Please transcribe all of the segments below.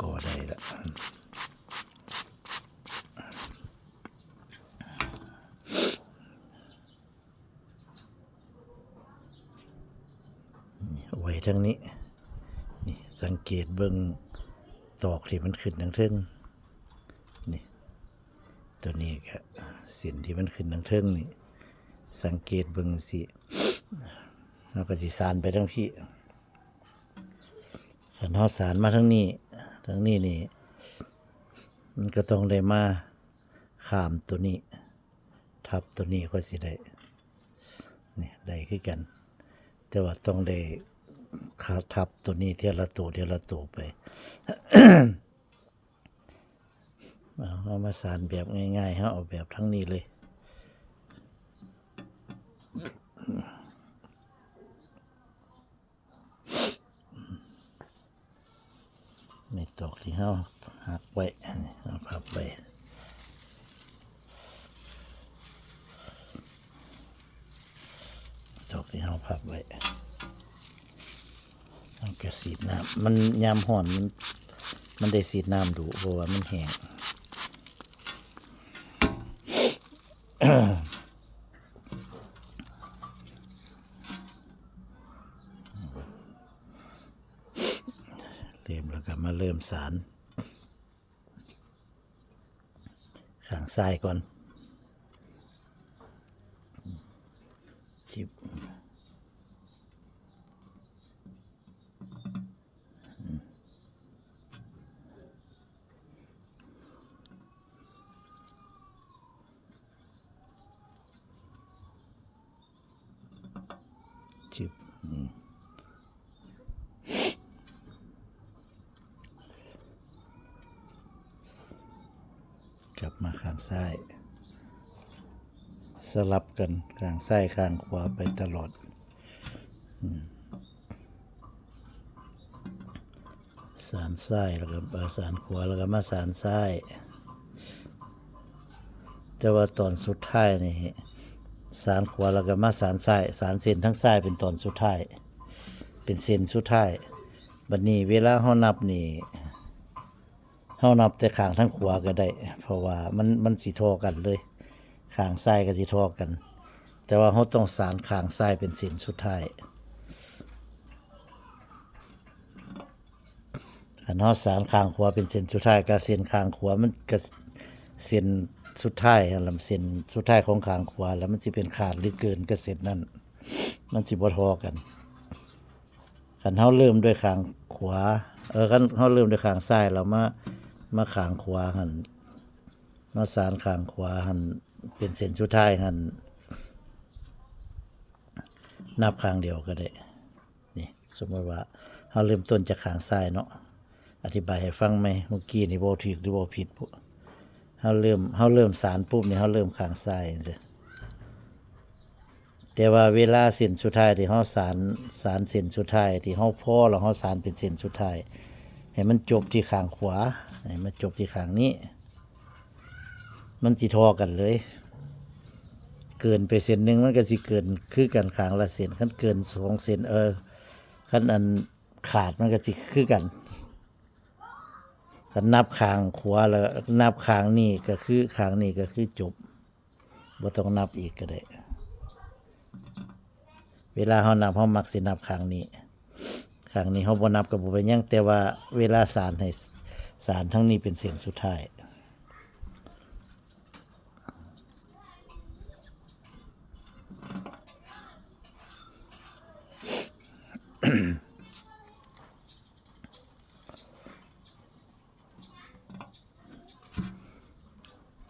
ก่อได้ละไว้ทั้งนี้นี่สังเกตเบิ่งตอกที่มันขึ้นทั้งเทิงนี่ตัวนี้ก็เส้นที่มันขึ้นทั้งเทิงนี่สังเกตเบิ่งสิแล้วก็สิสานไปทั้งพี่ขันเฮาสานมาทั้งนี้นี่มันก็ต้องได้มาข้ามตัวนี้ทับตัวนี้ก็สิได้นี่ได้คือกันแต่ว่าต้องได้ทับตัวนี้เทีละตัวไป เอามาสานแบบง่ายๆเอาแบบทั้งนี้เลยนี่ตอกที่เฮาหักไว้เอาพับไว้ตอกที่เฮาพับไว้เอากระสีดน้ำมันยามห่อนมันได้สีดน้ำดูเพราะว่ามันแห้งแล้วก็มาเริ่มสารข้างซ้ายก่อนจิบจิบกลับมาข้างซ้ายสลับกันข้างซ้ายข้างขวาไปตลอดสานซ้ายแล้วก็มาสานขวาแล้วก็มาสานซ้ายแต่ว่าตอนสุดท้ายนี่สานขวาแล้วก็มาสานซ้ายสานเส้นทั้งซ้ายเป็นตอนสุดท้ายเป็นเส้นสุดท้ายบัดนี้เวลาเฮานับนี่เฮานับแต่ข้างทั้งขวาก็ได้เพราะว่ามันสิเท่ากันเลยข้างซ้ายก็สิเท่ากันแต่ว่าเฮาต้องสานข้างซ้ายเป็นเส้นสุดท้ายคันเฮาสานข้างขวาเป็นเส้นสุดท้ายก็เส้นข้างขวามันก็เส้นสุดท้ายลำเส้นสุดท้ายของข้างขวาแล้วมันสิเป็นขาดหรือเกินก็เส้นนั้นมันสิบ่เท่ากันคันเฮาเริ่มด้วยข้างขวาคันเฮาเริ่มด้วยข้างซ้ายแล้วมาข้างขวาหั่นมาสานข้างขวาหั่นเป็นเส้นสุดท้ายหั่นนับข้างเดียวก็ได้นี่สมมติว่าเฮาเริ่มต้นจากข้างซ้ายเนาะอธิบายให้ฟังไหมเมื่อกี้นี่บ่ถูกหรือบ่ผิดเฮาเริ่มสานปุ๊บนี่เฮาเริ่มข้างซ้ายจังซี่แต่ว่าเวลาเส้นสุดท้ายที่เฮาสานเส้นสุดท้ายที่เฮาพอแล้วเฮาสานเป็นเส้นสุดท้ายให้มันจบที่ข้างขวาให้มันจบที่ข้างนี้มันสิเท่ากันเลยเกินไปเส้นนึงมันก็สิเกินคือกันข้างละเส้นคันเกิน2เส้นคันอันขาดมันก็สิคือกันคันนับข้างขวาแล้วนับข้างนี้ก็คือข้างนี้ก็คือจบบ่ต้องนับอีกก็ได้เวลาเฮานับเฮามักสินับข้างนี้เฮาบ่นับก็บ่เป็นหยังแต่ว่าเวลาสานให้สานทั้งนี้เป็นเส้นสุดท้าย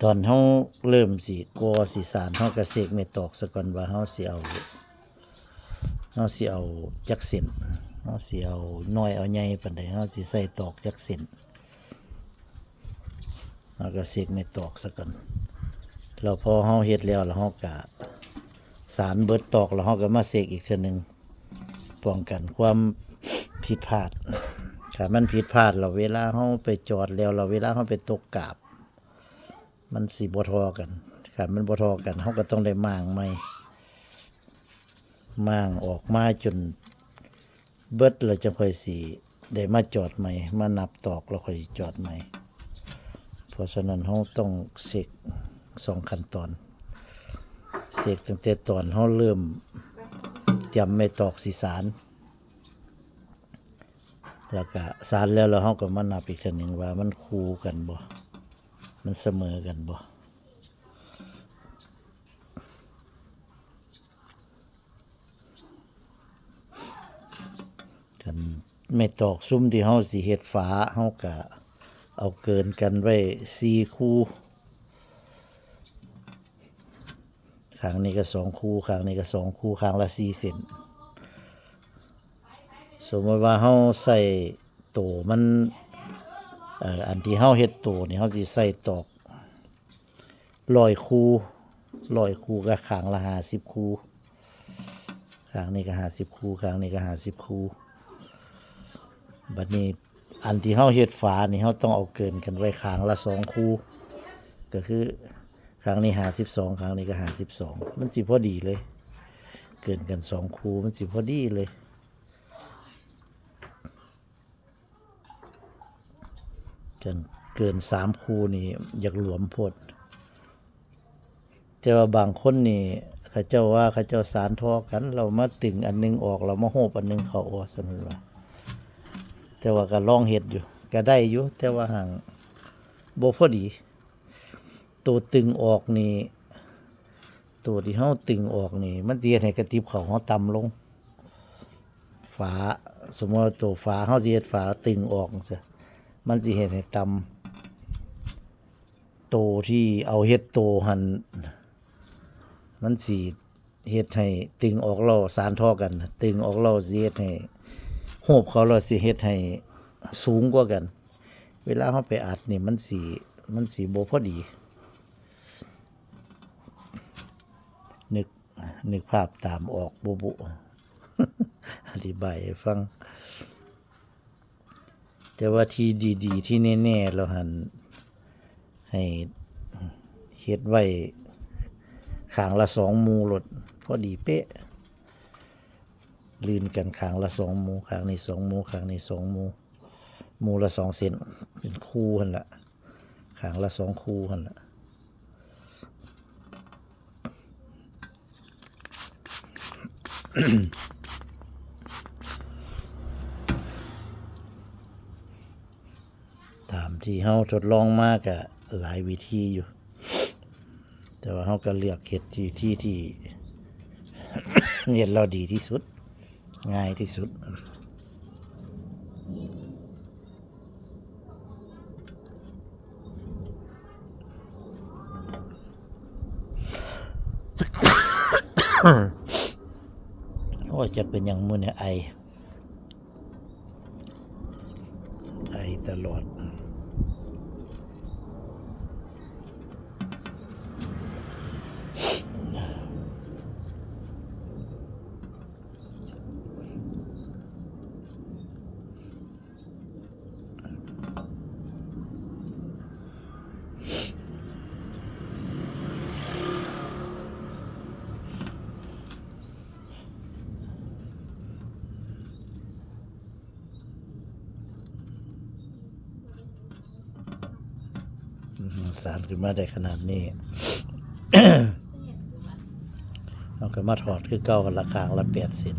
ตอนเฮาเริ่มสิก่อสิสานเฮาก็เสกเม็ดตอกซะก่อนว่าเฮาสิเอาจักเส้นเฮาสิเอาน้อยเอาใหญ่ปานใดเฮาสิใส่ตอกจักเส้นเฮาก็เสกเม็ดตอกซะก่อนแล้วพอเฮาเฮ็ดแล้วเฮาก็สานเบิดตอกแล้วเฮาก็มาเสกอีกเทื่อนึงป้องกันความผิดพลาดถ้ามันผิดพลาดแล้วเวลาเฮาไปจอดแล้วเวลาเฮาไปตกกาบมันสิบ่เท่ากันถ้ามันบ่เท่ากันเฮาก็ต้องได้ม่างใหม่ม่างออกมาจนเบิดแล้วจังค่อยสิ ได้มาจอดใหม่มานับตอกแล้วค่อยจอดใหม่เพราะฉะนั้นเราต้องเสก2ขั้นตอนเสกตั้งแต่ตอนเราเริ่มเตรียมไม่ตอกสีสารแล้วก็สารแล้วเราก็มานับอีกทีหนึ่งว่ามันคู่กันบ่มันเสมอกันบ่กันไม่ตอกซุ้มที่เฮาสิเฮ็ดฝาเฮาก็เอาเกินกันไว้4คู่ข้างนี้ก็2คู่ข้างนี้ก็2คู่ข้างละ4เซนสมมติว่าเฮาใส่โตมันอันที่เฮาเฮ็ดโตนี่เฮาสิใส่ตอก100คู่ก็ข้างละ50คู่ข้างนี้ก็50คู่ข้างนี้ก็50คู่บัดนี้อันที่เฮาเฮ็ดฝานี่เฮาต้องเอาเกินกันไว้ข้างละ2คู่ก็คือข้างนี้52ข้างนี้ก็52มันสิพอดีเลยเกินกัน2คู่มันสิพอดีเลยกันเกิน3คู่นี่อยากหลวมโพดแต่ว่าบางคนนี่เขาเจ้าว่าเขาเจ้าสารทอกันเรามาตึงอันนึงออกเรามาโฮบอันนึงเข้าออกซั่นว่าแต่ว่าก็ลองเฮ็ดอยู่ก็ได้อยู่แต่ว่าห่างบ่พอดีตัวตึงออกนี่ตัวที่เฮาตึงออกนี่มันสิเฮ็ดให้กระติบเข้าเฮาต่ำลงฝาสมมุติว่าตัวฝาเฮาสิเฮ็ดฝาตึงออกจังซี่มันสิเฮ็ดให้ต่ำโตที่เอาเฮ็ดโตหั่นมันสิเฮ็ดให้ตึงออกแล้วสานทอกันตึงออกแล้วสิเฮ็ดให้โฮบเขาแล้วสิเฮ็ดให้สูงกว่ากันเวลาเฮาไปอัดนี่มันสิบ่พอดีนึกภาพตามออกบุ อธิบายให้ฟังแต่ว่าที่ดีๆที่แน่ๆเราหันให้เฮ็ดไว้ข้างละ2หมู่รถพอดีเป๊ะลื่นกันข้างละ2หมู่ข้างนี้2หมู่ข้างนี้2หมู่หมู่ละ2เซนเป็นคู่หั่นล่ะข้างละ2คู่หั่นล่ะตามที่เฮาทดลองมาก็หลายวิธีอยู่ แต่ว่าเฮาก็เลือกเฮ็ดที่ เฮ็ดเราดีที่สุดง่ายที่สุด โอ้ยจะเป็นหยังมื้อเนี่ยไอตลอดสารขึ้นมาได้ขนาดนี้ เราก็มาถอดคือเก่ากันละข้างละ8เซน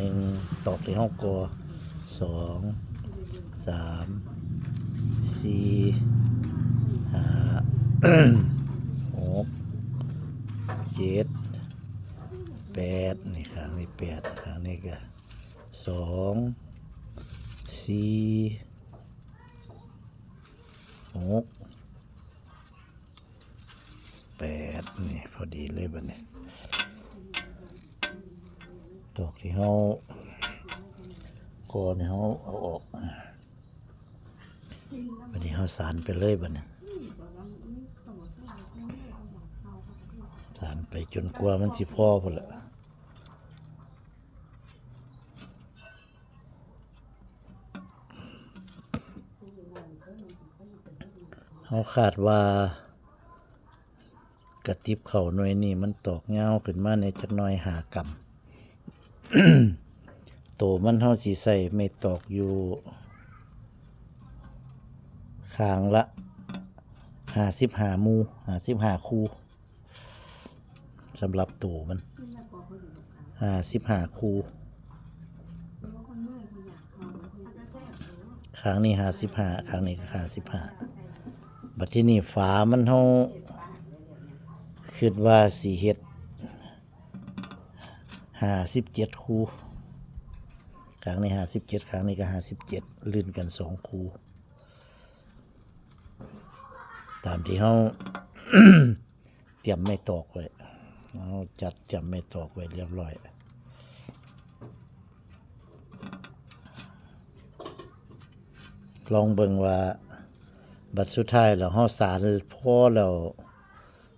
1ตอกที่เฮากอ2 3 4 5 6 7 8นี่ข้างนี้8ข้างนี้ก็2 4 6 8นี่พอดีเลยบัดนี้ตอกที่เฮากอนี่เฮาเอาออกบัดนี้เฮาสานไปเลยบัดนี้สานไปจนกว่ามันสิพอพุ่นละเฮาคาดว่ากระติบเข่าหน่วยนี่มันตอกเงาขึ้นมาในจักหน่อย5 กรัม โตมันเฮาสิใส่ไม่ตอกอยู่ ข้างละ55หมู่55คู่สำหรับตู้มัน55คู่ข้างนี้55ข้างนี้ก็55บัดที่นี่ฝามันเฮาคิดว่าสิเฮ็ด57คู่ข้างนี้57ข้างนี้ก็57ลื่นกัน2คู่ตามที่เฮา เตรียมไม่ตอกไว้เราจัดเตรียมไม่ตอกไว้เรียบร้อยลองเบิ่งว่าบัดสุดท้ายแล้วเฮาสานพอแล้ว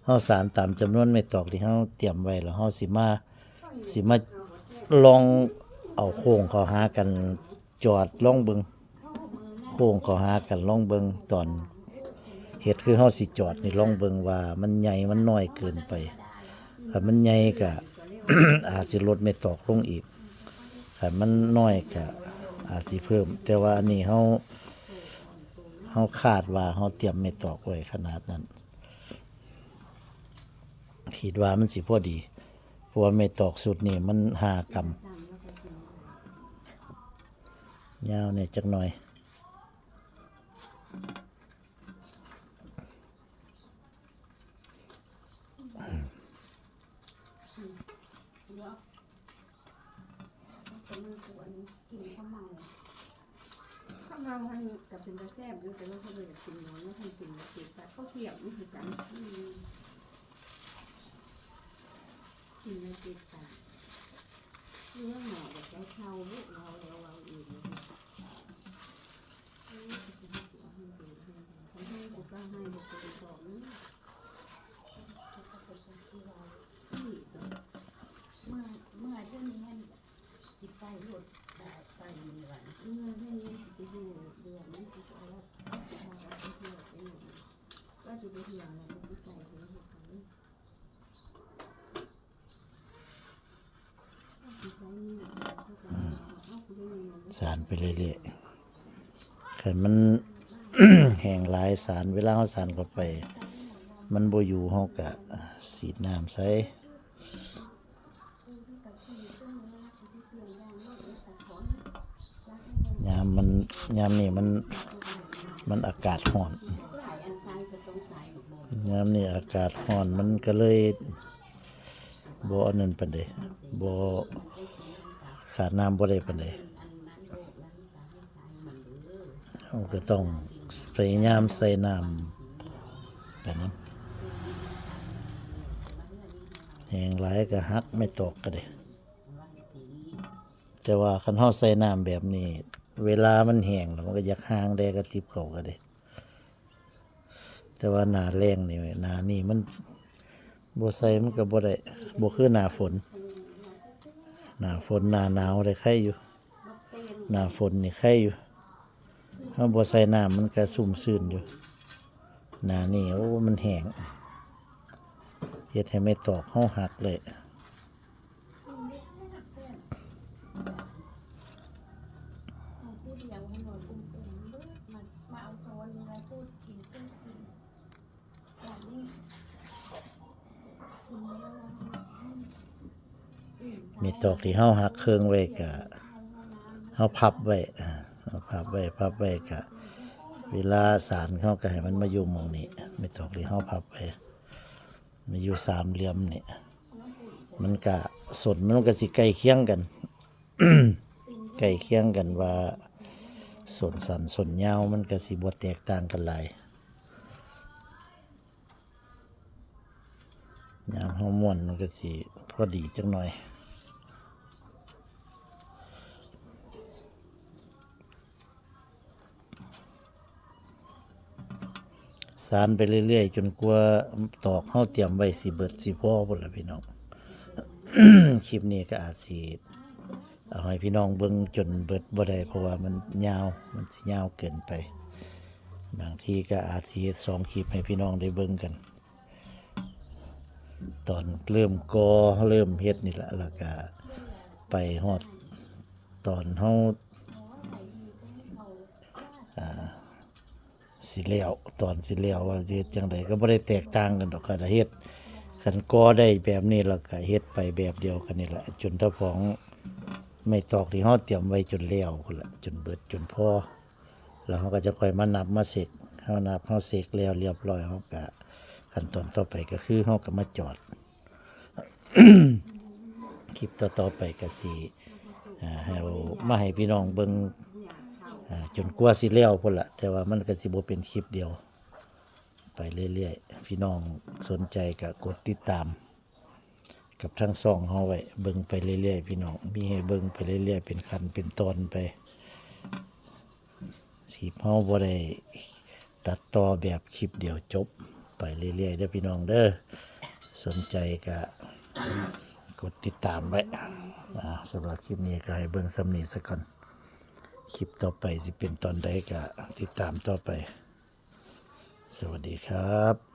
เฮาสานตามจำนวนไม่ตอกที่เฮาเตรียมไว้แล้วเฮาสิมาลองเอาโค้งเข้าหากันจอดลองเบิ่งโค้งเข้าหากันลองเบิ่งตอนเฮ็ดคือเฮาสิจอดนี่ลองเบิ่งว่ามันใหญ่มันน้อยเกินไปถ้ามันใหญ่ก็ อาจสิลดไม่ตอกลงอีกถ้ามันน้อยก็อาจสิเพิ่มแต่ว่าอันนี้เฮาคาดว่าเฮาเตรียมไม่ตอกไว้ขนาดนั้นคิดว่ามันสิพอดีเพราะว่าไม่ตอกสุดนี่มัน5 กรัมยาวเนี่ยจักหน่อยข้าวเมาท่านกับเป็นตะแซ่บอยู่แต่ว่าเขาเลยกินน้อยแล้วท่านกินแล้วกินแต่เขาเทียบนี่คือกันกินแล้วกินกันเนื้อหน่อแบบเราเช่าลูกเราอีกให้บุกก็ให้บุกไปก่อนเมื่อเรื่องนี้จิตใจหลุดไปเมื่อนี้จะอยู่เดือนนี้จะเอาแล้วไปเที่ยวไปอยู่ก็จะไปเที่ยวแล้วจิตใจเขาหลุดไปสานไปเรื่อยๆคันมัน แห้งหลายสารเวลาเฮาสานเข้าไปมันบ่อยู่เฮาก็สีดน้ำใส่ยามนี้มันอากาศร้อนยามนี้อากาศร้อนมันก็เลยบ่อันนั้นปานใดบ่ขาดน้ำบ่ได้ปานใดเราก็ต้องพยายามใส่น้ำแบบนั้นแห้งหลายก็หักไม่ตกก็ได้แต่ว่าคันเฮาใส่น้ำแบบนี้เวลามันแห้งแล้วมันก็อยากห่างได้ก็ติบเข้าก็ได้แต่ว่าหน้าแล้งนี่หน้านี่มันบ่ใส่มันก็บ่ได้บ่คือหน้าฝนหน้าฝนหน้าหนาวได้ไข่อยู่หน้าฝนนี่ไข่อยู่เฮาบ่ใส่น้ำมันก็ซุ่มซื่นอยู่หน้านี่โอ้มันแห้งเฮ็ดให้ไม่ตอกเฮาหักเลยมีตอกที่เฮาหักเครื่องไว้ก็เฮาพับไว้ก็เวลาสารเฮาก็ให้มันมาอยู่หม้องนี้มีตอกที่เฮาพับไว้มาอยู่สามเหลี่ยมนี่มันก็ส่วนมันก็สิใกล้เคียงกัน ใกล้เคียงกันว่าส่วนสั้นส่วนยาวมันก็สิบ่แตกต่างกันหลายยามเฮาม้วนมันก็สิพอดีจักหน่อยสานไปเรื่อยๆจนกว่าตอกเฮาเตรียมไว้สิเบิดสิพอพุ่นล่ะพี่น้อง คลิปนี้ก็อาจสิเอาให้พี่น้องเบิ่งจนเบิดบ่ได้เพราะว่ามันยาวมันสิยาวเกินไปบางทีก็อาจสิเฮ็ด2 คลิปให้พี่น้องได้เบิ่งกันตอนเริ่มก่อเริ่มเฮ็ดนี่ล่ะแล้วก็ไปฮอดตอนเฮา สิแล้วตอนสิแล้วว่าสิเฮ็ดจังไดก็บ่ได้แตกต่างกันดอกค่ะถ้าเฮ็ดคันก่อได้แบบนี้แล้วก็เฮ็ดไปแบบเดียวกันนี่แหละจนถ้าของไม่ตอกที่เฮาเตรียมไว้จนแล้วพุ่นล่ะจนเบิดจนพอแล้วเฮาก็จะค่อยมานับมาเสกเฮานับเฮาเสกแล้วเรียบร้อยเฮาก็ขั้นตอนต่อไปก็คือเฮาก็มาจอด คลิปต่อๆไปก็สิให้เอามาให้พี่น้องเบิ่งจนกว่าสิแล้วพุ่นล่ะแต่ว่ามันก็สิบ่เป็นคลิปเดียวไปเรื่อยๆพี่น้องสนใจก็กดติดตามกับทั้งช่องเฮาไว้เบิ่งไปเรื่อยๆพี่น้องมีให้เบิ่งไปเรื่อยๆเป็นขั้นเป็นตอนไปสิเฮาบ่ได้ตัดต่อแบบคลิปเดียวจบไปเรื่อยๆเด้อพี่น้องเด้อสนใจก็กดติดตามไว้สำหรับคลิปนี้ก็ให้เบิ่งซ้ำนี้ซะก่อนคลิปต่อไปสิเป็นตอนใดก็ติดตามต่อไปสวัสดีครับ